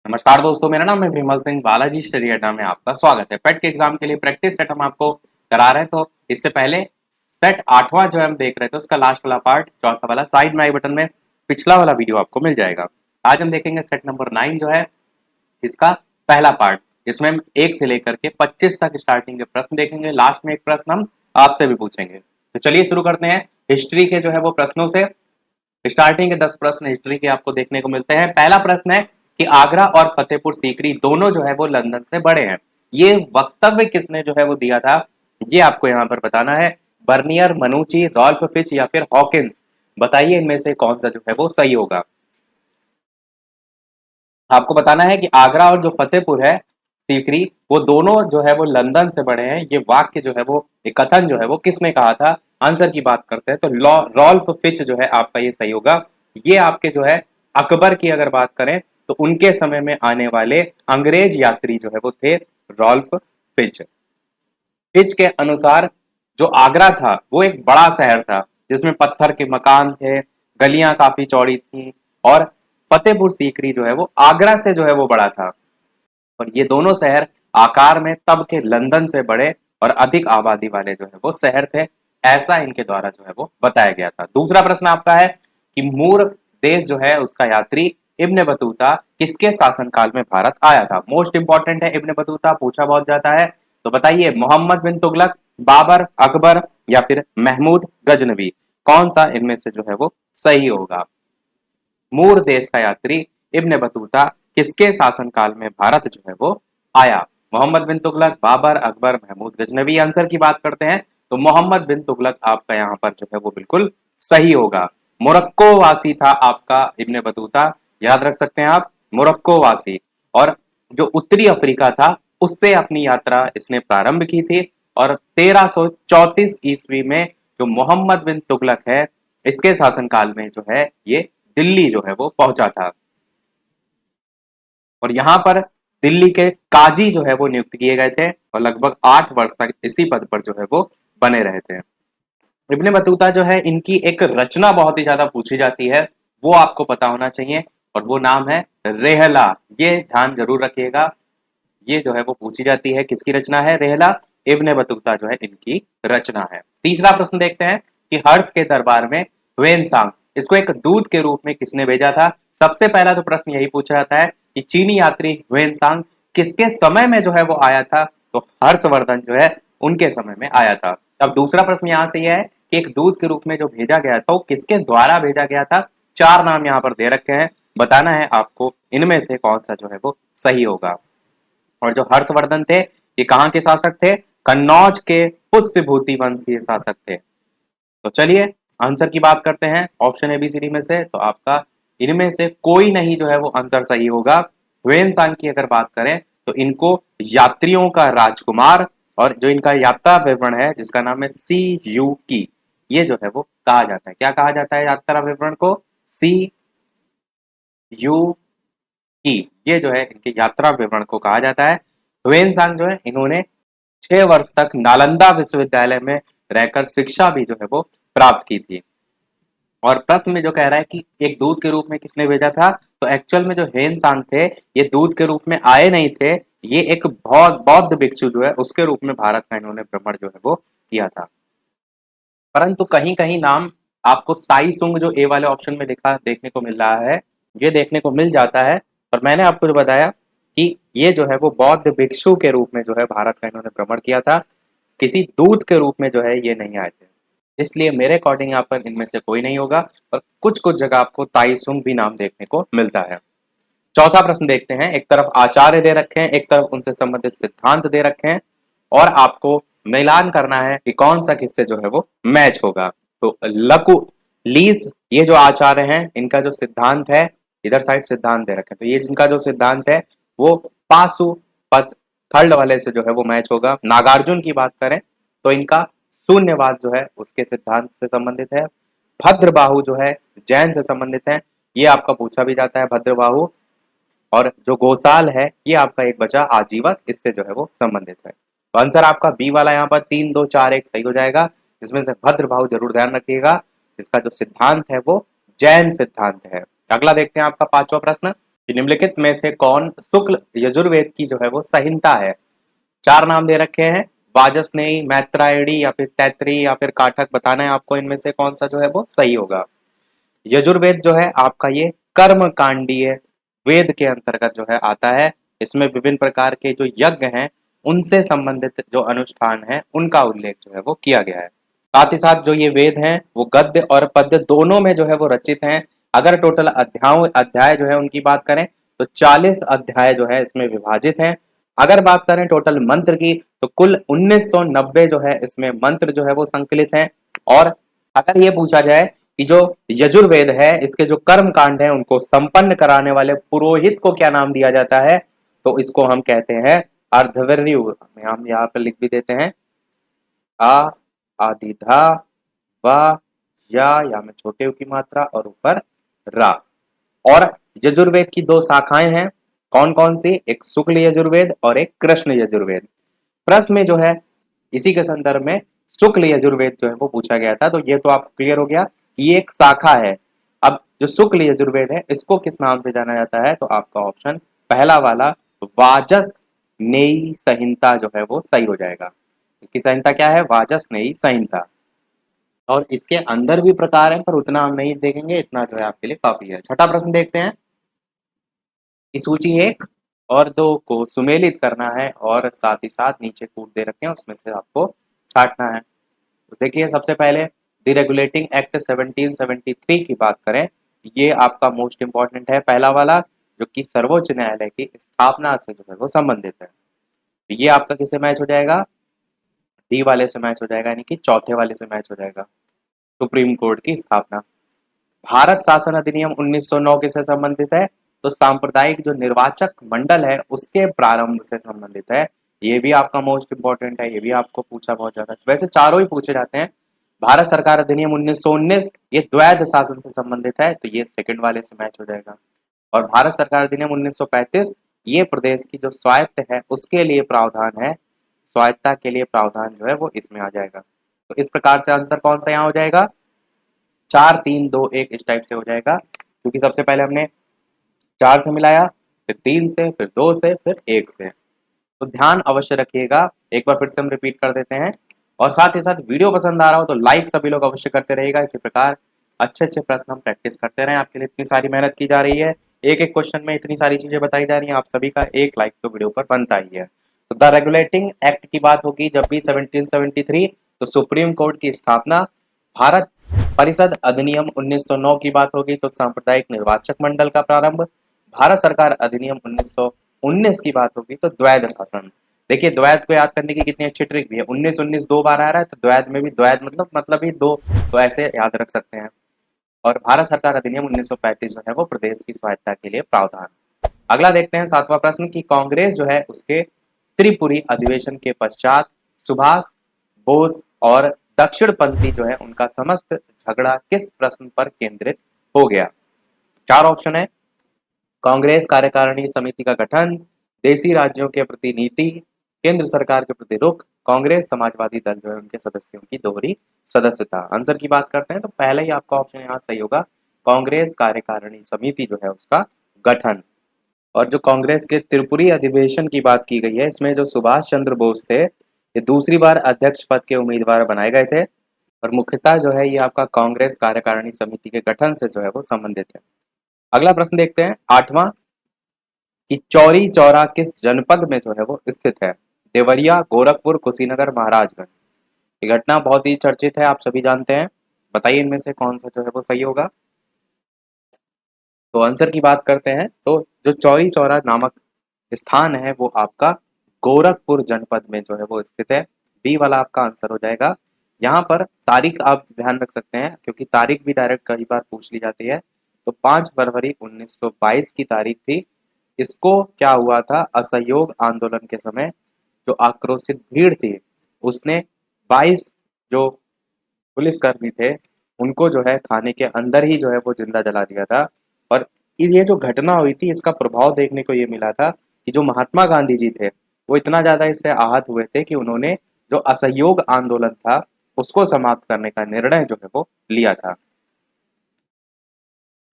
नमस्कार दोस्तों, मेरा नाम है विमल सिंह। बालाजी स्टडी अड्डा में आपका स्वागत है। पेट के एग्जाम के लिए प्रैक्टिस सेट हम आपको करा रहे हैं। तो इससे पहले सेट आठवां जो है हम देख रहे थे, उसका लास्ट वाला पार्ट, चौथा वाला, साइड में आई बटन में पिछला वाला वीडियो आपको मिल जाएगा। आज हम देखेंगे सेट नंबर 9 जो है, इसका पहला पार्ट। इसमें हम 1 से लेकर के 25 तक स्टार्टिंग के प्रश्न देखेंगे। लास्ट में एक प्रश्न हम आपसे भी पूछेंगे। तो चलिए शुरू करते हैं हिस्ट्री के जो है वो प्रश्नों से। स्टार्टिंग के 10 प्रश्न हिस्ट्री के आपको देखने को मिलते हैं। पहला प्रश्न है कि आगरा और फतेहपुर सीकरी दोनों जो है वो लंदन से बड़े हैं। ये वक्तव्य किसने जो है वो दिया था, ये आपको यहाँ पर बताना है। बर्नियर, मनुची, रॉल्फ फिच या फिर हॉकिंस। बताइए इनमें से कौन सा जो है वो सही होगा। आपको बताना है कि आगरा और जो फतेहपुर है सीकरी, वो दोनों जो है वो लंदन से बड़े हैं। ये वाक्य जो है वो, ये कथन जो है वो किसने कहा था। आंसर की बात करते हैं तो रॉल्फ फिच जो है आपका ये सही होगा। ये आपके जो है अकबर की अगर बात करें तो उनके समय में आने वाले अंग्रेज यात्री जो है वो थे रॉल्फ फिच। फिच के अनुसार जो आगरा था वो एक बड़ा शहर था, जिसमें पत्थर के मकान थे, गलियां काफी चौड़ी थी। और फतेहपुर सीकरी जो है वो आगरा से जो है वो बड़ा था। और ये दोनों शहर आकार में तब के लंदन से बड़े और अधिक आबादी वाले जो है वो शहर थे। ऐसा इनके द्वारा जो है वो बताया गया था। दूसरा प्रश्न आपका है कि मूर देश जो है उसका यात्री इब्न बतूता किसके शासनकाल में भारत आया था। मोस्ट इंपॉर्टेंट है इब्न बतूता, पूछा बहुत जाता है। तो बताइए, मोहम्मद बिन तुगलक, बाबर, अकबर या फिर महमूद गजनवी, कौन सा इनमें से जो है वो सही होगा। मूर देश का यात्री इब्न बतूता किसके शासनकाल में भारत जो है वो आया। मोहम्मद बिन तुगलक, बाबर, अकबर, महमूद गजनवी। आंसर की बात करते हैं तो मोहम्मद बिन तुगलक आपका यहाँ पर जो है वो बिल्कुल सही होगा। मोरक्को वासी था आपका इब्न बतूता, याद रख सकते हैं आप, मोरक्को वासी। और जो उत्तरी अफ्रीका था उससे अपनी यात्रा इसने प्रारंभ की थी। और 1334 ईस्वी में जो मोहम्मद बिन तुगलक है, इसके शासनकाल में जो है ये दिल्ली जो है वो पहुंचा था। और यहाँ पर दिल्ली के काजी जो है वो नियुक्त किए गए थे और लगभग 8 वर्ष तक इसी पद पर जो है वो बने रहे थे। इब्ने बतूता जो है, इनकी एक रचना बहुत ही ज्यादा पूछी जाती है, वो आपको पता होना चाहिए। और वो नाम है रेहला। ये ध्यान जरूर रखिएगा, ये जो है वो पूछी जाती है, किसकी रचना है। रेहला इब्ने बतूता जो है इनकी रचना है। तीसरा प्रश्न देखते हैं कि हर्ष के दरबार में ह्वेनसांग, इसको एक दूत के रूप में किसने भेजा था। सबसे पहला तो प्रश्न यही पूछा जाता है कि चीनी यात्री ह्वेनसांग किसके समय में जो है वो आया था। तो हर्षवर्धन जो है उनके समय में आया था। अब दूसरा प्रश्न यहाँ से यह है कि एक दूत के रूप में जो भेजा गया था वो किसके द्वारा भेजा गया था। 4 नाम यहाँ पर दे रखे हैं, बताना है आपको इनमें से कौन सा जो है वो सही होगा। और जो हर्षवर्धन थे, ये कहाँ के शासक थे। कन्नौज के पुष्यभूति वंशीय शासक थे। तो चलिए आंसर की बात करते हैं ऑप्शन एबीसीडी में से। तो आपका इनमें से कोई नहीं जो है वो आंसर सही होगा। ह्वेनसांग की अगर बात करें तो इनको यात्रियों का राजकुमार, और जो इनका यात्रा विवरण है जिसका नाम है सी यू की, ये जो है वो कहा जाता है। क्या कहा जाता है यात्रा विवरण को। सी यू की, ये जो है इनके यात्रा विवरण को कहा जाता है। ह्वेनसांग जो है, इन्होंने 6 वर्ष तक नालंदा विश्वविद्यालय में रहकर शिक्षा भी जो है वो प्राप्त की थी। और प्रश्न में जो कह रहा है कि एक दूत के रूप में किसने भेजा था, तो एक्चुअल में जो ह्वेनसांग थे, ये दूत के रूप में आए नहीं थे। ये एक बहुत बौद्ध भिक्षु जो है उसके रूप में भारत का इन्होंने भ्रमण जो है वो किया था। परंतु कहीं कहीं नाम आपको ताई सुंग जो ए वाले ऑप्शन में देखा देखने को मिल रहा है, ये देखने को मिल जाता है। और मैंने आपको जो बताया कि ये जो है वो बौद्ध भिक्षु के रूप में जो है भारत का इन्होंने भ्रमण किया था, किसी दूत के रूप में जो है ये नहीं आए थे। इसलिए मेरे अकॉर्डिंग यहाँ पर इनमें से कोई नहीं होगा। और कुछ कुछ जगह आपको ताई सुंग भी नाम देखने को मिलता है। चौथा प्रश्न देखते हैं। एक तरफ आचार्य दे रखे हैं, एक तरफ उनसे संबंधित सिद्धांत दे रखे हैं, और आपको मिलान करना है कि कौन सा किससे जो है वो मैच होगा। तो लकु लीज, ये जो आचार्य हैं, इनका जो सिद्धांत है, इधर साइड सिद्धांत दे रखे हैं, तो ये जिनका जो सिद्धांत है वो पाशुपत थर्ड वाले से जो है वो मैच होगा। नागार्जुन की बात करें तो इनका शून्यवाद जो है उसके सिद्धांत से संबंधित है। भद्रबाहु जो है जैन से संबंधित है, ये आपका पूछा भी जाता है भद्रबाहु। और जो गोसाल है, ये आपका एक बचा आजीवक, इससे जो है वो संबंधित है। तो आंसर आपका बी वाला यहाँ पर 3 2 4 1 सही हो जाएगा। जिसमें से भद्रभाव जरूर ध्यान रखिएगा, जिसका जो सिद्धांत है वो जैन सिद्धांत है। अगला देखते हैं आपका 5वां प्रश्न। निम्नलिखित में से कौन शुक्ल यजुर्वेद की जो है वो संहिता है? चार नाम दे रखे हैं, वाजस्नेयी, मैत्रायणी या फिर तैत्तिरीय या फिर काठक। बताना है आपको इनमें से कौन सा जो है वो सही होगा। यजुर्वेद जो है आपका ये कर्म कांडीय वेद के अंतर्गत जो है आता है। इसमें विभिन्न प्रकार के जो यज्ञ हैं उनसे संबंधित जो अनुष्ठान है उनका उल्लेख जो है वो किया गया है। साथ ही साथ जो ये वेद हैं वो गद्य और पद्य दोनों में जो है वो रचित हैं। अगर टोटल अध्याय जो है उनकी बात करें तो 40 अध्याय जो है इसमें विभाजित हैं। अगर बात करें टोटल मंत्र की तो कुल 1990 जो है इसमें मंत्र जो है वो संकलित हैं। और अगर ये पूछा जाए कि जो यजुर्वेद है इसके जो कर्म कांड है उनको संपन्न कराने वाले पुरोहित को क्या नाम दिया जाता है, तो इसको हम कहते हैं अर्धवर्यु। हम यहाँ पर लिख भी देते हैं आ, आदिधा, वा, या में छोटे की मात्रा और ऊपर रा। और यजुर्वेद की दो शाखाएं हैं, कौन कौन सी? एक शुक्ल यजुर्वेद और एक कृष्ण यजुर्वेद। प्रश्न में जो है इसी के संदर्भ में शुक्ल यजुर्वेद जो है वो पूछा गया था, तो ये तो आपको क्लियर हो गया कि ये एक शाखा है। अब जो शुक्ल यजुर्वेद है इसको किस नाम से जाना जाता है, तो आपका ऑप्शन पहला वाला वाजसनेयी संहिता जो है वो सही हो जाएगा। इसकी संहिता क्या है? वाजसनेयी संहिता। और इसके अंदर भी प्रकार है पर उतना हम नहीं देखेंगे, इतना जो है आपके लिए काफी है। छठा प्रश्न देखते हैं कि सूची एक और दो को सुमेलित करना है और साथ ही साथ नीचे कूट दे रखे हैं उसमें से आपको छांटना है। तो देखिए सबसे पहले द रेगुलेटिंग एक्ट 1773 की बात करें, ये आपका मोस्ट इंपॉर्टेंट है, पहला वाला, जो कि सर्वोच्च न्यायालय की स्थापना से जो है वो संबंधित है। तो ये आपका किससे मैच हो जाएगा? डी वाले से मैच हो जाएगा, यानी कि चौथे वाले से मैच हो जाएगा, सुप्रीम कोर्ट की स्थापना। भारत शासन अधिनियम 1909 किससे संबंधित है? तो सांप्रदायिक जो निर्वाचक मंडल है उसके प्रारंभ से संबंधित है। ये भी आपका मोस्ट इंपॉर्टेंट है, ये भी आपको पूछा बहुत ज्यादा, वैसे चारों ही पूछे जाते हैं। भारत सरकार अधिनियम 1919 ये द्वैध शासन से संबंधित है, तो ये सेकंड वाले से मैच हो जाएगा। और भारत सरकार अधिनियम 1935 ये प्रदेश की जो स्वायत्त है उसके लिए प्रावधान है, स्वायत्ता के लिए प्रावधान जो है वो इसमें आ जाएगा। तो इस प्रकार से आंसर कौन सा यहाँ हो जाएगा? 4 3 2 1 इस टाइप से हो जाएगा, क्योंकि सबसे पहले हमने 4 से मिलाया, फिर 3 से, फिर 2 से, फिर 1 से। तो ध्यान अवश्य रखिएगा, एक बार फिर से हम रिपीट कर देते हैं। और साथ ही साथ वीडियो पसंद आ रहा हो तो लाइक सभी लोग अवश्य करते रहेगा। इसी प्रकार अच्छे अच्छे प्रश्न हम प्रैक्टिस करते रहें, आपके लिए इतनी सारी मेहनत की जा रही है, एक एक क्वेश्चन में इतनी सारी चीजें बताई जा रही हैं, आप सभी का एक लाइक तो वीडियो पर बनता ही है। तो द रेगुलेटिंग एक्ट की बात होगी जब भी 1773, तो सुप्रीम कोर्ट की स्थापना। भारत परिषद अधिनियम 1909 की बात होगी तो सांप्रदायिक निर्वाचक मंडल का प्रारंभ। भारत सरकार अधिनियम 1919 की बात होगी तो द्वैध शासन। देखिए द्वैध को याद करने की कितनी अच्छी ट्रिक भी है, 19 19 दो बार आ रहा है तो द्वैध में भी द्वैध मतलब ही दो, तो ऐसे याद रख सकते हैं। और भारत सरकार अधिनियम 1935 जो है वो प्रदेश की स्वायत्ता के लिए प्रावधान। अगला देखते हैं सातवां प्रश्न की कांग्रेस जो है उसके त्रिपुरी अधिवेशन के पश्चात सुभाष बोस और दक्षिणपंथी जो है उनका समस्त झगड़ा किस प्रश्न पर केंद्रित हो गया? चार ऑप्शन है, कांग्रेस कार्यकारिणी समिति का गठन, देशी राज्यों के प्रति नीति, केंद्र सरकार के प्रति रुख, कांग्रेस समाजवादी दल जो है उनके सदस्यों की दोहरी सदस्यता। आंसर की बात करते हैं तो पहले ही आपका ऑप्शन यहाँ सही होगा, कांग्रेस कार्यकारिणी समिति जो है उसका गठन। और जो कांग्रेस के त्रिपुरी अधिवेशन की बात की गई है इसमें जो सुभाष चंद्र बोस थे ये दूसरी बार अध्यक्ष पद के उम्मीदवार बनाए गए थे। और मुख्यतः जो है ये आपका कांग्रेस कार्यकारिणी समिति के गठन से जो है वो संबंधित है। अगला प्रश्न देखते हैं आठवां कि चौरी चौरा किस जनपद में जो है वो स्थित है? देवरिया, गोरखपुर, कुशीनगर, महाराजगंज। ये घटना बहुत ही चर्चित है, आप सभी जानते हैं, बताइए इनमें से कौन सा जो है वो सही होगा। तो आंसर की बात करते हैं तो जो चौरी चौरा नामक स्थान है वो आपका गोरखपुर जनपद में जो है वो स्थित है। बी वाला आपका आंसर हो जाएगा। यहाँ पर तारीख आप ध्यान रख सकते हैं क्योंकि तारीख भी डायरेक्ट कई बार पूछ ली जाती है। तो 5 फरवरी 1922 की तारीख थी। इसको क्या हुआ था, असहयोग आंदोलन के समय जो आक्रोशित भीड़ थी उसने 22 जो पुलिसकर्मी थे उनको जो है थाने के अंदर ही जो है वो जिंदा जला दिया था। और ये जो घटना हुई थी इसका प्रभाव देखने को ये मिला था कि जो महात्मा गांधी जी थे वो इतना ज्यादा इससे आहत हुए थे कि उन्होंने जो असहयोग आंदोलन था उसको समाप्त करने का निर्णय जो है वो लिया था।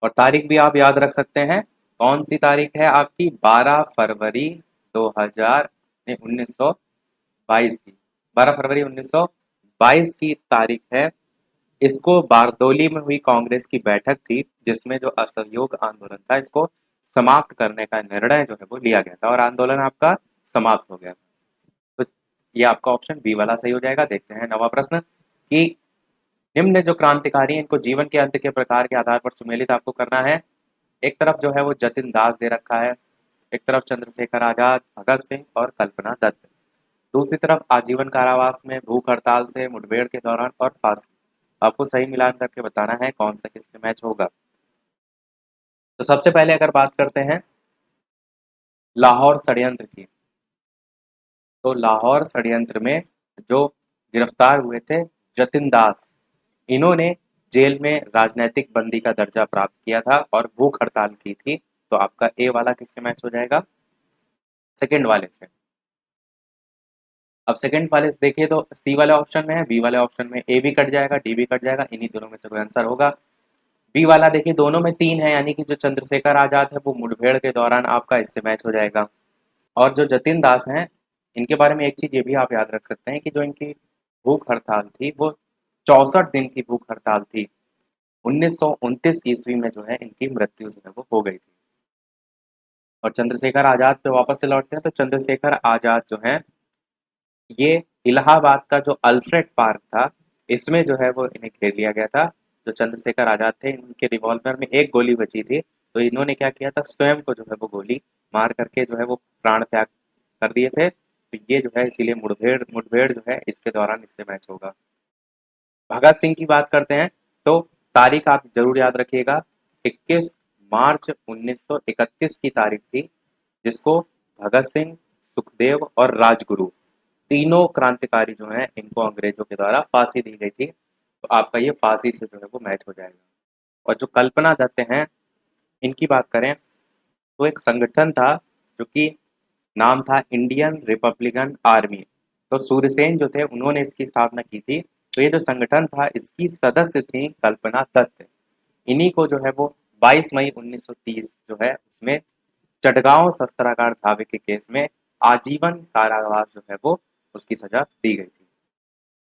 और तारीख भी आप याद रख सकते हैं। कौन सी तारीख है आपकी? 12 फरवरी 2000 1922 की, 12 फरवरी 1922 की तारीख है। इसको बारदोली में हुई कांग्रेस की बैठक थी, जिसमें जो असहयोग आंदोलन था इसको समाप्त करने का निर्णय जो है वो लिया गया था, और आंदोलन आपका समाप्त हो गया। तो ये आपका ऑप्शन बी वाला सही हो जाएगा। देखते हैं नवा प्रश्न कि निम्न जो क्रांतिकारी हैं, इनको जीवन के अंत के प्रकार के आधार पर सुमेलित आपको करना है। एक तरफ जो है वो जतिन दास दे रखा है, एक तरफ चंद्रशेखर आजाद, भगत सिंह और कल्पना दत्त, दूसरी तरफ आजीवन कारावास में, भूख हड़ताल से, मुठभेड़ के दौरान और फांसी। आपको सही मिलान करके बताना है कौन सा किसके मैच होगा। तो सबसे पहले अगर बात करते हैं लाहौर षड्यंत्र की, तो लाहौर षड्यंत्र में जो गिरफ्तार हुए थे जतिन दास, इन्होंने जेल में राजनैतिक बंदी का दर्जा प्राप्त किया था और भूख हड़ताल की थी। तो आपका ए वाला किससे मैच हो जाएगा? सेकंड वाले से। अब सेकंड वाले से देखिए तो सी वाले ऑप्शन में है, बी वाले ऑप्शन में ए भी कट जाएगा, डी भी कट जाएगा, इन्हीं दोनों में से कोई आंसर होगा। बी वाला देखिए दोनों में 3 है, यानी कि जो चंद्रशेखर आजाद है वो मुठभेड़ के दौरान आपका इससे मैच हो जाएगा। और जो जतिन दास हैं, इनके बारे में एक चीज ये भी आप याद रख सकते हैं कि जो इनकी भूख हड़ताल थी वो 64 दिन की भूख हड़ताल थी। 1929 ईस्वी में जो है इनकी मृत्यु जो है वो हो गई थी। और चंद्रशेखर आजाद पे वापस से लौटते हैं, तो चंद्रशेखर आजाद जो है ये इलाहाबाद का जो अल्फ्रेड पार्क था, इसमें जो है वो इन्हें घेर लिया गया था। जो चंद्रशेखर आजाद थे, इनके रिवॉल्वर में एक गोली बची थी, तो इन्होंने क्या किया था, स्वयं को जो है वो गोली मार करके जो है वो प्राण त्याग कर दिए थे। तो ये जो है इसीलिए मुठभेड़ मुठभेड़ जो है इसके दौरान इससे मैच होगा। भगत सिंह की बात करते हैं, तो तारीख आप जरूर याद रखिएगा, 21 मार्च 1931 की तारीख थी, जिसको भगत सिंह, सुखदेव और राजगुरु, तीनों क्रांतिकारी जो हैं इनको अंग्रेजों के द्वारा फांसी दी गई थी। तो आपका ये फांसी से जो है वो मैच हो जाएगा। और जो कल्पना दत्त हैं, इनकी बात करें तो एक संगठन था जो कि नाम था इंडियन रिपब्लिकन आर्मी। तो सूर्यसेन जो थे उन्होंने इसकी स्थापना की थी। तो ये जो संगठन था इसकी सदस्य थी कल्पना दत्त। इन्हीं को जो है वो 22 मई 1930 जो है उसमें चटगांव शस्त्रागार धावे के केस में आजीवन कारावास जो है वो उसकी सजा दी गई थी।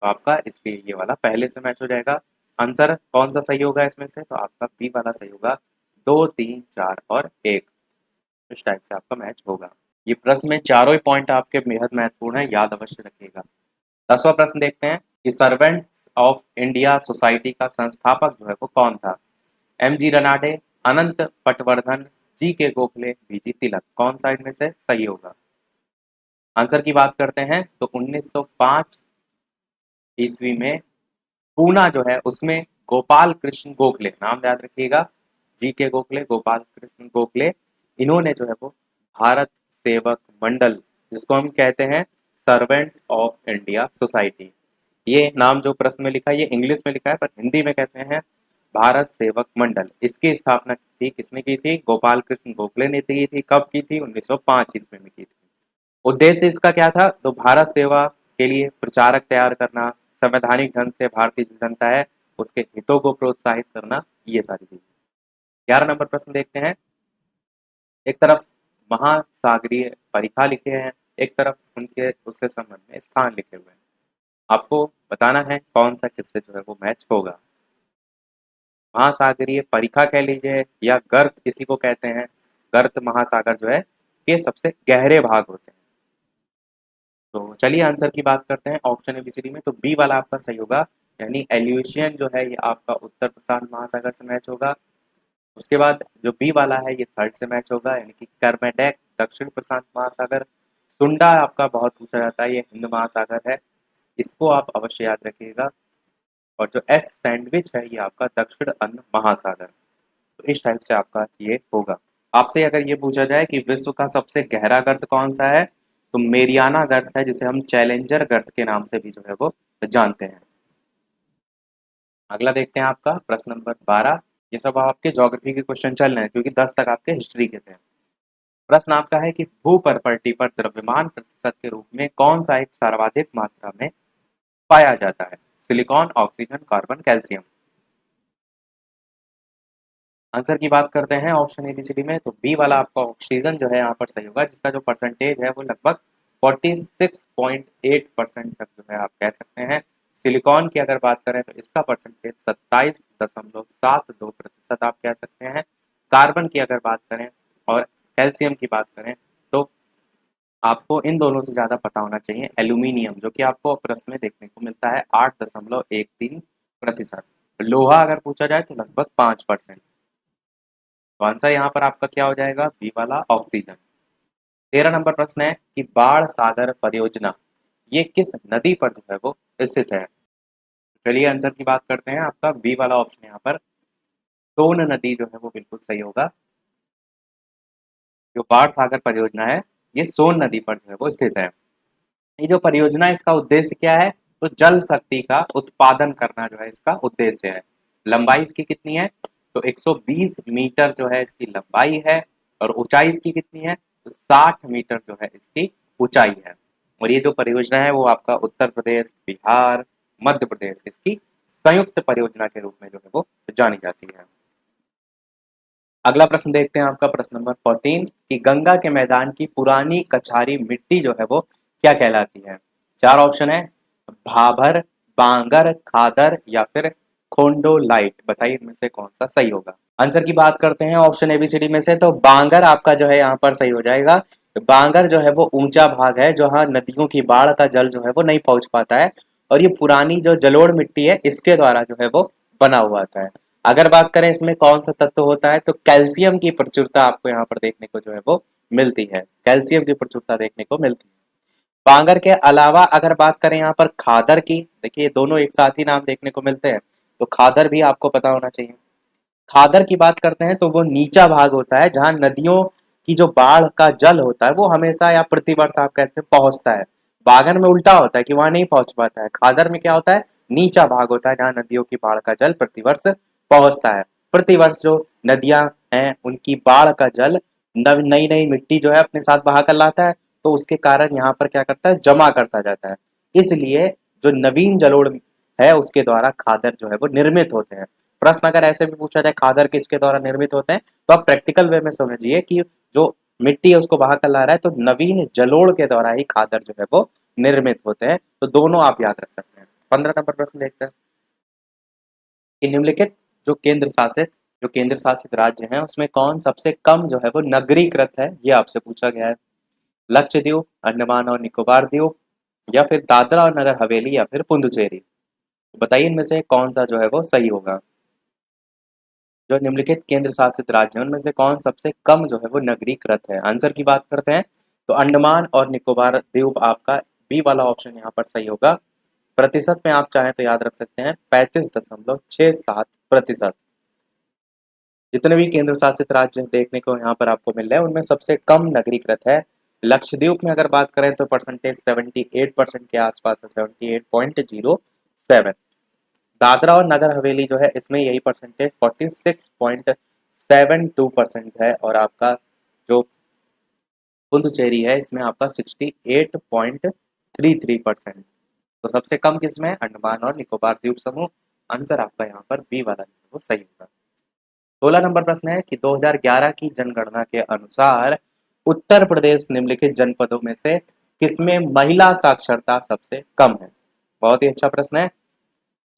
तो आपका इसलिए ये वाला पहले से मैच हो जाएगा। आंसर कौन सा सही होगा इसमें से? तो आपका बी वाला सही होगा। 2, 3, 4 और 1 इस टाइप से आपका मैच होगा। ये प्रश्न में चारों ही पॉइंट आपके बेहद महत्वपूर्ण है, याद अवश्य रखिएगा। 10वां प्रश्न देखते हैं कि सर्वेंट्स ऑफ इंडिया सोसाइटी का संस्थापक जो है वो कौन था? एम जी रनाडे, अनंत पटवर्धन, जी के गोखले, बीजी तिलक, कौन सा इनमें से सही होगा? आंसर की बात करते हैं तो 1905 ईस्वी में पूना जो है उसमें गोपाल कृष्ण गोखले, नाम याद रखिएगा, जी के गोखले, गोपाल कृष्ण गोखले, इन्होंने जो है वो भारत सेवक मंडल, जिसको हम कहते हैं सर्वेंट्स ऑफ इंडिया सोसाइटी, ये नाम जो प्रश्न में लिखा है ये इंग्लिश में लिखा है पर हिंदी में कहते हैं भारत सेवक मंडल, इसकी स्थापना थी किसने की थी? गोपाल कृष्ण गोखले ने की थी। कब की थी? 1905 ईस्वी में की थी। उद्देश्य इसका क्या था? तो भारत सेवा के लिए प्रचारक तैयार करना, संवैधानिक ढंग से भारतीय जो जनता है उसके हितों को प्रोत्साहित करना, ये सारी चीजें। 11 नंबर प्रश्न देखते हैं। एक तरफ महासागरीय परिखा लिखे हैं, एक तरफ उनके उससे संबंध में स्थान लिखे हुए हैं। आपको बताना है कौन सा किससे जो है वो मैच होगा। महासागरीय परिखा कह लीजिए या गर्त इसी को कहते हैं, गर्त महासागर जो है के सबसे गहरे भाग होते हैं। तो चलिए आंसर की बात करते हैं ऑप्शन एबीसीडी में, तो बी वाला आपका सही होगा, यानी एल्यूशियन जो है ये आपका उत्तर प्रशांत महासागर से मैच होगा। उसके बाद जो बी वाला है ये थर्ड से मैच होगा, यानी कि कर्मेडेक दक्षिण प्रशांत महासागर। सुंडा आपका बहुत पूछा जाता है, ये हिंद महासागर है, इसको आप अवश्य याद रखिएगा। और जो एस सैंडविच है ये आपका दक्षिण अंड महासागर। तो इस टाइप से आपका ये होगा। आपसे अगर ये पूछा जाए कि विश्व का सबसे गहरा गर्त कौन सा है, तो मेरियाना गर्त है, जिसे हम चैलेंजर गर्त के नाम से भी जो है वो जानते हैं। अगला देखते हैं आपका प्रश्न नंबर 12। ये सब आपके ज्योग्राफी के क्वेश्चन चल रहे हैं क्योंकि 10 तक आपके हिस्ट्री के थे। प्रश्न आपका है कि भू प्रॉपर्टी पर द्रव्यमान प्रतिशत के रूप में कौन सा एक सर्वाधिक मात्रा में पाया जाता है? Silicon, oxygen, carbon, calcium. Answer की बात करते हैं ऑप्शन एबीसीडी में, तो बी वाला आपका ऑक्सीजन जो है यहाँ पर सही होगा, जिसका जो परसेंटेज है वो लगभग 46.8% तक जो है आप कह सकते हैं। सिलिकॉन की अगर बात करें तो इसका परसेंटेज 27.72% आप कह सकते हैं। कार्बन की अगर बात करें और कैल्शियम की बात करें तो आपको इन दोनों से ज्यादा पता होना चाहिए एल्यूमिनियम, जो कि आपको प्रश्न में देखने को मिलता है 8.13%। लोहा अगर पूछा जाए तो लगभग 5%। तो आंसर यहाँ पर आपका क्या हो जाएगा, बी वाला ऑक्सीजन। 13 नंबर प्रश्न है कि बाढ़ सागर परियोजना ये किस नदी पर जो है वो स्थित है। चलिए आंसर की बात करते हैं, आपका बी वाला ऑप्शन यहाँ पर सोन नदी जो है वो बिल्कुल सही होगा। जो बाढ़ सागर परियोजना है ये सोन नदी पर जो है वो स्थित है। ये जो परियोजना है इसका उद्देश्य क्या है, तो जल शक्ति का उत्पादन करना जो है इसका उद्देश्य है। लंबाई इसकी कितनी है, तो 120 मीटर जो है इसकी लंबाई है, और ऊंचाई इसकी कितनी है, तो 60 मीटर जो है इसकी ऊंचाई है। और ये जो परियोजना है वो आपका उत्तर प्रदेश, बिहार, मध्य प्रदेश इसकी संयुक्त परियोजना के रूप में जो है वो जानी जाती है। अगला प्रश्न देखते हैं, आपका प्रश्न नंबर 14 कि गंगा के मैदान की पुरानी कछारी मिट्टी जो है वो क्या कहलाती है। चार ऑप्शन है, भाभर, बांगर, खादर या फिर खोंडोलाइट। बताइए इनमें से कौन सा सही होगा। आंसर की बात करते हैं ऑप्शन एबीसीडी में से, तो बांगर आपका जो है यहाँ पर सही हो जाएगा। बांगर जो है वो ऊंचा भाग है जहाँ नदियों की बाढ़ का जल जो है वो नहीं पहुंच पाता है, और ये पुरानी जो जलोढ़ मिट्टी है इसके द्वारा जो है वो बना हुआ था। अगर बात करें इसमें कौन सा तत्व होता है, तो कैल्शियम की प्रचुरता आपको यहाँ पर देखने को जो है वो मिलती है। कैल्शियम की प्रचुरता देखने को मिलती है। बांगर के अलावा अगर बात करें यहाँ पर खादर की, देखिए दोनों एक साथ ही नाम देखने को मिलते हैं, तो खादर भी आपको पता होना चाहिए। खादर की बात करते हैं तो वो नीचा भाग होता है जहां नदियों की जो बाढ़ का जल होता है वो हमेशा या प्रतिवर्ष आप कहते हैं पहुंचता है। बागन में उल्टा होता है कि वहां नहीं पहुंच पाता है। खादर में क्या होता है, नीचा भाग होता है जहां नदियों की बाढ़ का जल प्रतिवर्ष पहुंचता है। प्रतिवर्ष जो नदियां हैं उनकी बाढ़ का जल नई नई मिट्टी जो है अपने साथ बहा कर लाता है, तो उसके कारण यहाँ पर क्या करता है, जमा करता जाता है। इसलिए जो नवीन जलोढ़ है उसके द्वारा खादर जो है वो निर्मित होते हैं। प्रश्न अगर ऐसे भी पूछा जाए खादर किसके द्वारा निर्मित होते हैं, तो आप प्रैक्टिकल वे में समझिए कि जो मिट्टी है उसको बहा कर ला रहा है, तो नवीन जलोढ़ के द्वारा ही खादर जो है वो निर्मित होते हैं। तो दोनों आप याद रख सकते हैं। 15 नंबर प्रश्न देखते हैं कि निम्नलिखित जो केंद्र शासित राज्य हैं उसमें कौन सबसे कम जो है वो नगरीकृत है, ये आपसे पूछा गया है। लक्षद्वीप, अंडमान और निकोबार द्वीप, या फिर दादरा और नगर हवेली, या फिर पुडुचेरी। तो बताइए इनमें से कौन सा जो है वो सही होगा। जो निम्नलिखित केंद्र शासित राज्य हैं उनमें से कौन सबसे कम जो है वो नगरीकृत है। आंसर की बात करते हैं तो अंडमान और निकोबार द्वीप आपका बी वाला ऑप्शन यहाँ पर सही होगा। प्रतिशत में आप चाहें तो याद रख सकते हैं 35.67%। जितने भी केंद्र शासित राज्य देखने को यहाँ पर आपको मिल रहे हैं उनमें सबसे कम नगरीकृत है लक्षद्वीप में। अगर बात करें तो परसेंटेज 78% के आसपास है, 78.07। दादरा और नगर हवेली जो है इसमें यही परसेंटेज 46.72% है, और आपका जो पुदुचेरी है इसमें आपका 68.33%। तो सबसे कम किसमें है, अंडमान और निकोबार द्वीप समूह। आंसर आपका यहाँ पर बी वाला जो है वो सही होगा। 16 नंबर प्रश्न है कि 2011 की जनगणना के अनुसार उत्तर प्रदेश निम्नलिखित जनपदों में से किसमें महिला साक्षरता सबसे कम है। बहुत ही अच्छा प्रश्न है।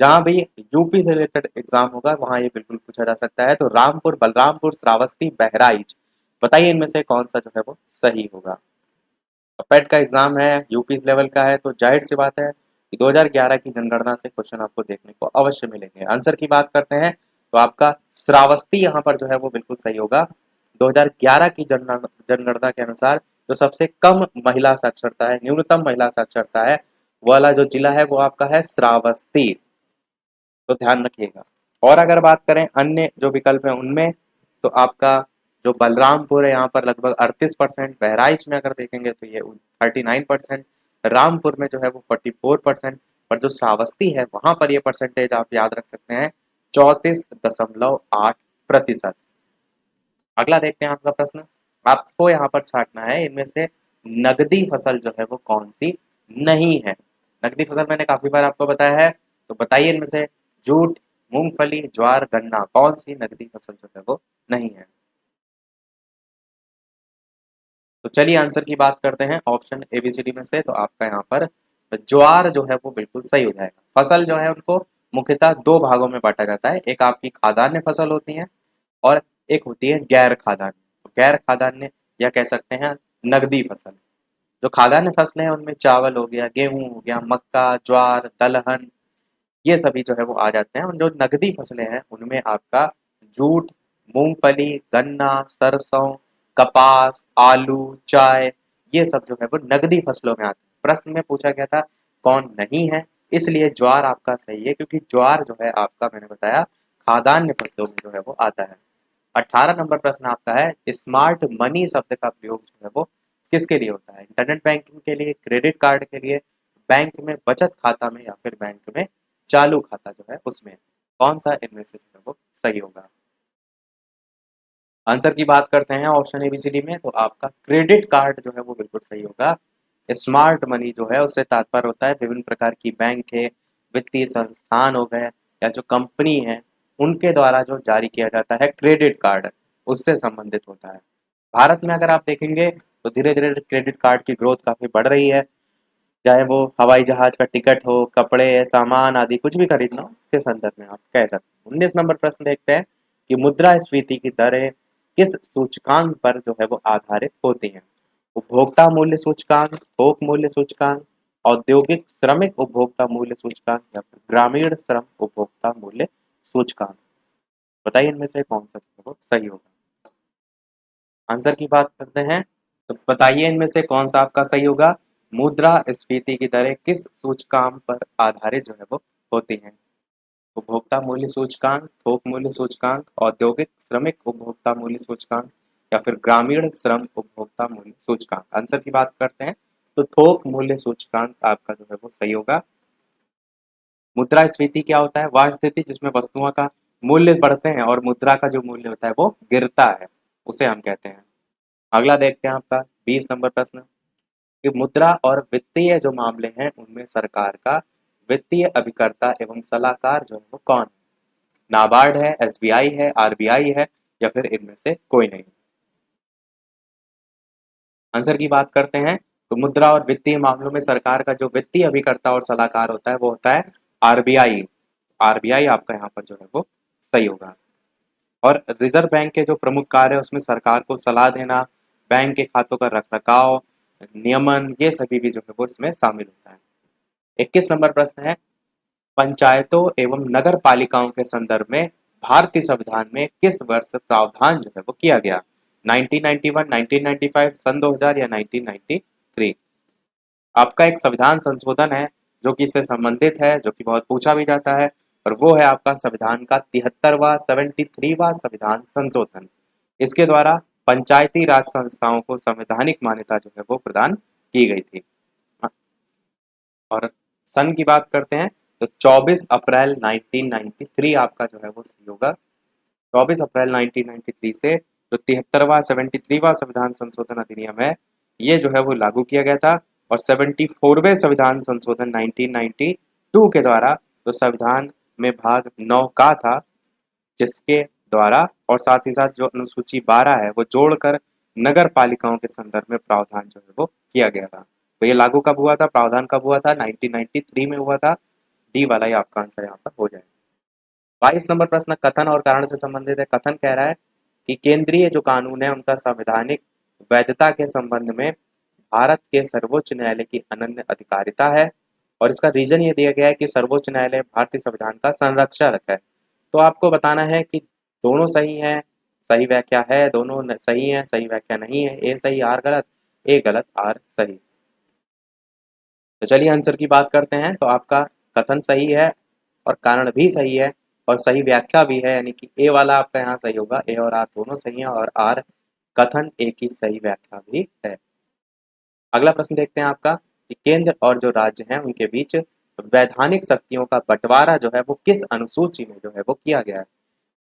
जहां भी यूपी से रिलेटेड एग्जाम होगा वहां ये बिल्कुल पूछा जा सकता है। तो रामपुर, बलरामपुर, श्रावस्ती, बहराइच, बताइए इनमें से कौन सा जो है वो सही होगा। पेट का एग्जाम है, यूपी लेवल का है, तो जाहिर सी बात है कि 2011 की जनगणना से क्वेश्चन आपको देखने को अवश्य मिलेंगे। आंसर की बात करते हैं तो आपका श्रावस्ती यहाँ पर जो है वो बिल्कुल सही होगा। 2011 की जनगणना के अनुसार जो सबसे कम महिला साक्षरता है, न्यूनतम महिला साक्षरता है, वाला जो जिला है वो आपका है श्रावस्ती। तो ध्यान रखिएगा। और अगर बात करें अन्य जो विकल्प है उनमें, तो आपका जो बलरामपुर है यहाँ पर लगभग 38%, बहराइच में अगर देखेंगे तो ये 39%, रामपुर में जो है वो 44%, और जो श्रावस्ती है वहां पर ये परसेंटेज आप याद रख सकते हैं 34.8%। अगला देखते हैं आपका प्रश्न। आपको यहाँ पर छांटना है इनमें से नकदी फसल जो है वो कौन सी नहीं है। नकदी फसल मैंने काफी बार आपको बताया है, तो बताइए इनमें से जूट, मूंगफली, ज्वार, गन्ना, कौन सी नकदी फसल जो है वो नहीं है? तो चलिए आंसर की बात करते हैं ऑप्शन एबीसीडी में से। तो आपका यहाँ पर ज्वार जो है वो बिल्कुल सही हो जाएगा। फसल जो है उनको मुख्यतः दो भागों में बांटा जाता है, एक आपकी खाद्यान्न फसल होती है और एक होती है गैर खाद्यान्न। तो गैर खाद्यान्न या कह सकते हैं नगदी फसल। जो खाद्यान्न फसलें हैं उनमें चावल हो गया, गेहूं हो गया, मक्का, ज्वार, दलहन, ये सभी जो है वो आ जाते हैं। और जो नगदी फसलें हैं उनमें आपका जूट, मूंगफली, गन्ना, सरसों, कपास, आलू, चाय, ये सब जो है वो नगदी फसलों में आते हैं। प्रश्न में पूछा गया था कौन नहीं है, इसलिए ज्वार आपका सही है, क्योंकि ज्वार जो है आपका मैंने बताया खाद्यान्न फसलों में जो है वो आता है। 18 नंबर प्रश्न आपका है, स्मार्ट मनी शब्द का प्रयोग जो है वो किसके लिए होता है? इंटरनेट बैंकिंग के लिए, क्रेडिट कार्ड के लिए, बैंक में बचत खाता में, या फिर बैंक में चालू खाता जो है उसमें? कौन सा इनमें से जो है वो सही होगा? आंसर की बात करते हैं ऑप्शन एबीसीडी में। तो आपका क्रेडिट कार्ड जो है वो बिल्कुल सही होगा। स्मार्ट मनी जो है उससे तात्पर्य होता है विभिन्न प्रकार की बैंक है, वित्तीय संस्थान हो गए, या जो कंपनी है उनके द्वारा जो जारी किया जाता है क्रेडिट कार्ड, उससे संबंधित होता है। भारत में अगर आप देखेंगे तो धीरे धीरे क्रेडिट कार्ड की ग्रोथ काफी बढ़ रही है। चाहे वो हवाई जहाज का टिकट हो, कपड़े, सामान आदि कुछ भी खरीदना हो, उसके संदर्भ में आप कह सकते हैं। 19 नंबर प्रश्न देखते हैं कि मुद्रास्फीति की दरें किस सूचकांक पर जो है वो आधारित होती हैं? उपभोक्ता मूल्य सूचकांक, थोक मूल्य सूचकांक, औद्योगिक श्रमिक उपभोक्ता मूल्य सूचकांक, या फिर ग्रामीण श्रम उपभोक्ता मूल्य सूचकांक? बताइए इनमें से कौन सा जो है वो सही होगा? आंसर की बात करते हैं। तो बताइए इनमें से कौन सा आपका सही होगा? मुद्रास्फीति की दरें किस सूचकांक पर आधारित जो है वो होती हैं? उपभोक्ता मूल्य सूचकांक, थोक मूल्य सूचकांक, औद्योगिक श्रमिक उपभोक्ता मूल्य सूचकांक, या फिर ग्रामीण श्रम उपभोक्ता मूल्य सूचकांक? आंसर की बात करते हैं तो थोक मूल्य सूचकांक आपका जो है वो सही होगा। मुद्रास्फीति क्या होता है? वह स्थिति जिसमें वस्तुओं का मूल्य बढ़ते हैं और मुद्रा का जो मूल्य होता है वो गिरता है, उसे हम कहते हैं। अगला देखते हैं आपका 20 नंबर प्रश्न कि मुद्रा और वित्तीय जो मामले हैं उनमें सरकार का वित्तीय अभिकर्ता एवं सलाहकार जो है वो कौन है? नाबार्ड है, एसबीआई है, आरबीआई है, या फिर इनमें से कोई नहीं? आंसर की बात करते हैं तो मुद्रा और वित्तीय मामलों में सरकार का जो वित्तीय अभिकर्ता और सलाहकार होता है वो होता है आरबीआई। आरबीआई आपका यहाँ पर जो है वो सही होगा। और रिजर्व बैंक के जो प्रमुख कार्य है उसमें सरकार को सलाह देना, बैंक के खातों का रखरखाव, नियमन, ये सभी भी जो है वो इसमें शामिल होता है। 21 नंबर प्रश्न है, पंचायतों एवं नगर पालिकाओं के संदर्भ में भारतीय संविधान में किस वर्ष प्रावधान जो है वो किया गया? 1991, 1995, सन 2000, या 1993? आपका एक संविधान संशोधन है जो कि इससे संबंधित है, जो कि बहुत पूछा भी जाता है, और वो है आपका संविधान का 73वां 73वां संविधान संशोधन। इसके द्वारा पंचायती राज संस्थाओं को संवैधानिक मान्यता जो है वो प्रदान की गई थी। और सन की बात करते हैं तो 24 अप्रैल 1993 आपका जो है वो सही होगा। 24 अप्रैल 1993 से जो 73वां 73वां संविधान संशोधन अधिनियम है ये जो है वो लागू किया गया था। और 74वें संविधान संशोधन 1992 के द्वारा जो संविधान में भाग 9 का था, जिसके द्वारा और साथ ही साथ जो अनुसूची 12 है वो जोड़कर नगर पालिकाओं के संदर्भ में प्रावधान जो है वो किया गया था। तो ये लागू कब हुआ था, प्रावधान कब हुआ था? 1993 में हुआ था। डी वाला ही आपका आंसर यहाँ पर हो जाएगा। 22 नंबर प्रश्न कथन और कारण से संबंधित है। कथन कह रहा है कि केंद्रीय जो कानून है उनका संवैधानिक वैधता के संबंध में भारत के सर्वोच्च न्यायालय की अनन्य अधिकारिता है। और इसका रीजन ये दिया गया है कि सर्वोच्च न्यायालय भारतीय संविधान का संरक्षक है। तो आपको बताना है कि दोनों सही है, सही व्याख्या है, दोनों सही है, सही व्याख्या नहीं है, ए सही आर गलत, ए गलत आर सही। तो चलिए आंसर की बात करते हैं। तो आपका कथन सही है और कारण भी सही है और सही व्याख्या भी है, यानी कि ए वाला आपका यहाँ सही होगा। ए और आर दोनों सही हैं और आर कथन ए की सही व्याख्या भी है। अगला प्रश्न देखते हैं आपका कि केंद्र और जो राज्य हैं उनके बीच वैधानिक शक्तियों का बंटवारा जो है वो किस अनुसूची में जो है वो किया गया है?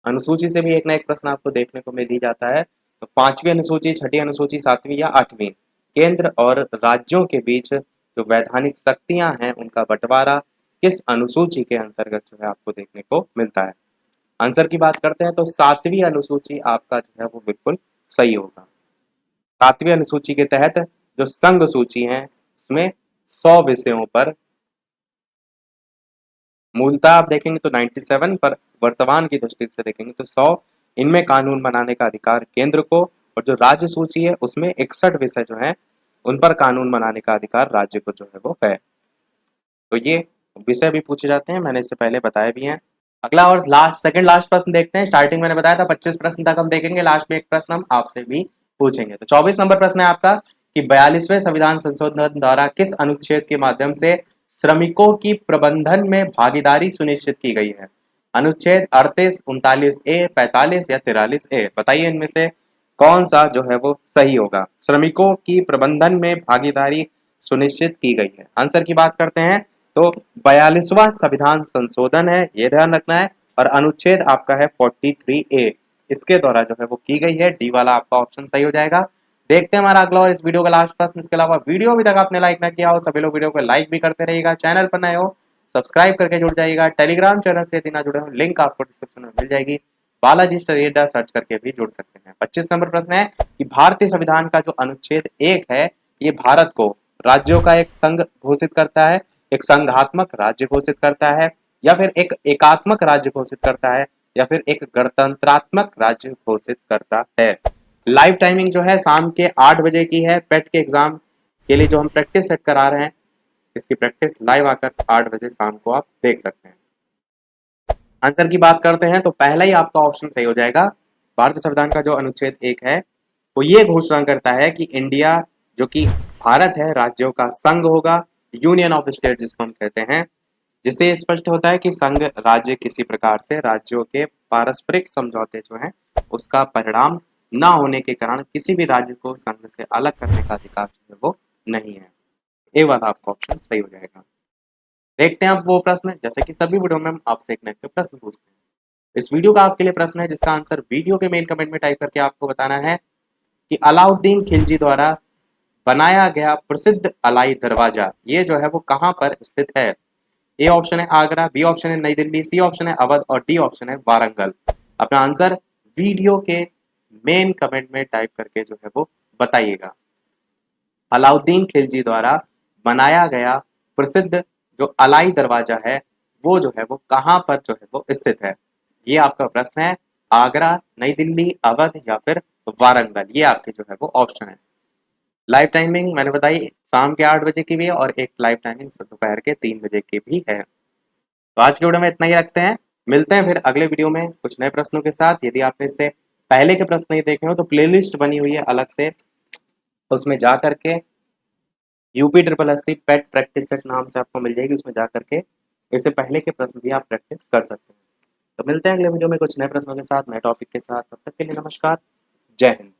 अनुसूची से भी एक ना एक प्रश्न आपको देखने को मिल ही जाता है। तो पांचवी अनुसूची, छठी अनुसूची, सातवीं या आठवीं? केंद्र और राज्यों के बीच जो वैधानिक शक्तियां हैं उनका बंटवारा किस अनुसूची के अंतर्गत जो है आपको देखने को मिलता है। आंसर की बात करते हैं तो 7वीं अनुसूची आपका जो है वो बिल्कुल सही होगा। 7वीं अनुसूची के तहत जो संघ सूची है उसमें 100 विषयों पर मूलतः आप देखेंगे तो 97, पर वर्तमान की दृष्टि से देखेंगे तो 100 इनमें कानून बनाने का अधिकार केंद्र को, और जो राज्य सूची है उसमें 61 विषय जो है उन पर कानून बनाने का अधिकार राज्य को जो है वो है। तो ये विषय भी पूछे जाते हैं, मैंने इससे पहले बताया भी है। अगला और सेकंड लास्ट प्रश्न देखते हैं। स्टार्टिंग मैंने बताया था 25 प्रश्न तक हम देखेंगे, लास्ट में एक प्रश्न हम आपसे भी पूछेंगे। तो 24 नंबर प्रश्न है आपका कि 42वें संविधान संशोधन द्वारा किस अनुच्छेद के माध्यम से श्रमिकों की प्रबंधन में भागीदारी सुनिश्चित की गई है? अनुच्छेद 38, 39A, 45 या 43A? बताइए इनमें से कौन सा जो है वो सही होगा। श्रमिकों की प्रबंधन में भागीदारी सुनिश्चित की गई है। आंसर की बात करते हैं तो 42वां संविधान संशोधन है, ये ध्यान रखना है, और अनुच्छेद आपका है 43A, इसके द्वारा जो है वो की गई है। डी वाला आपका ऑप्शन सही हो जाएगा। देखते हैं हमारा अगला और इस वीडियो का लास्ट प्रश्न। इसके अलावा वीडियो अभी तक आपने लाइक ना किया हो, सभी लोग वीडियो को लाइक भी करते रहिएगा। चैनल पर नए हो सब्सक्राइब करके जुड़ जाइएगा। टेलीग्राम चैनल से यदि ना जुड़े हो, लिंक आपको डिस्क्रिप्शन में मिल जाएगी। बालाजी स्टडी अड्डा सर्च करके भी जुड़ सकते हैं। 25 नंबर प्रश्न है कि भारतीय संविधान का जो अनुच्छेद 1 है, ये भारत को राज्यों का एक संघ घोषित करता है, एक संघात्मक राज्य घोषित करता है, या फिर एक एकात्मक राज्य घोषित करता है, या फिर एक गणतंत्रात्मक राज्य घोषित करता है। लाइव टाइमिंग जो है शाम के 8 बजे की है। पेट के एग्जाम के लिए जो हम प्रैक्टिस सेट करा रहे हैं, इसकी प्रैक्टिस लाइव आकर 8 बजे शाम को आप देख सकते हैं। आंसर की बात करते हैं तो पहला ही आपका ऑप्शन सही हो जाएगा। भारतीय संविधान का जो अनुच्छेद 1 है वो ये घोषणा करता है कि इंडिया जो कि भारत है राज्यों का संघ होगा, यूनियन ऑफ स्टेट जिसको हम कहते हैं, जिससे स्पष्ट होता है कि संघ राज्य किसी प्रकार से राज्यों के पारस्परिक समझौते जो है उसका परिणाम न होने के कारण किसी भी राज्य को संघ से अलग करने का अधिकार जो है वो नहीं है। ए वाला आपका ऑप्शन सही हो जाएगा। देखते हैं अब वो प्रश्न, जैसे कि सभी वीडियो में हम आपसे एक न एक प्रश्न पूछते हैं। इस वीडियो का आपके लिए प्रश्न है जिसका आंसर वीडियो के मेन कमेंट में टाइप करके आपको बताना है कि अलाउद्दीन खिलजी द्वारा बनाया गया प्रसिद्ध अलाई दरवाजा ये जो है वो कहां पर स्थित है? ए ऑप्शन है आगरा, बी ऑप्शन है नई दिल्ली, सी ऑप्शन है अवध और डी ऑप्शन है वारंगल। अपना आंसर वीडियो के मेन कमेंट में टाइप करके जो है वो बताइएगा। अलाउद्दीन खिलजी द्वारा बनाया गया प्रसिद्ध जो अलाई दरवाजा है वो जो है वो कहां पर जो है वो स्थित है? ये आपका प्रश्न है। आगरा, नई दिल्ली, अवध या फिर वारंगल, ये आपके जो है वो ऑप्शन है। लाइव टाइमिंग मैंने बताई शाम के 8 बजे की भी है, और एक लाइव टाइमिंग दोपहर के 3 बजे की भी है। तो आज के वीडियो में इतना ही रखते हैं, मिलते हैं फिर अगले वीडियो में कुछ नए प्रश्नों के साथ। यदि आपने इससे पहले के प्रश्न नहीं देखे हो तो प्लेलिस्ट बनी हुई है अलग से, उसमें जा करके UPSSC पेट प्रैक्टिस सेट नाम से आपको मिल जाएगी, उसमें जा करके इससे पहले के प्रश्न भी आप प्रैक्टिस कर सकते हैं। तो मिलते हैं अगले वीडियो में कुछ नए प्रश्नों के साथ, नए टॉपिक के साथ। तब तक के लिए नमस्कार, जय हिंद।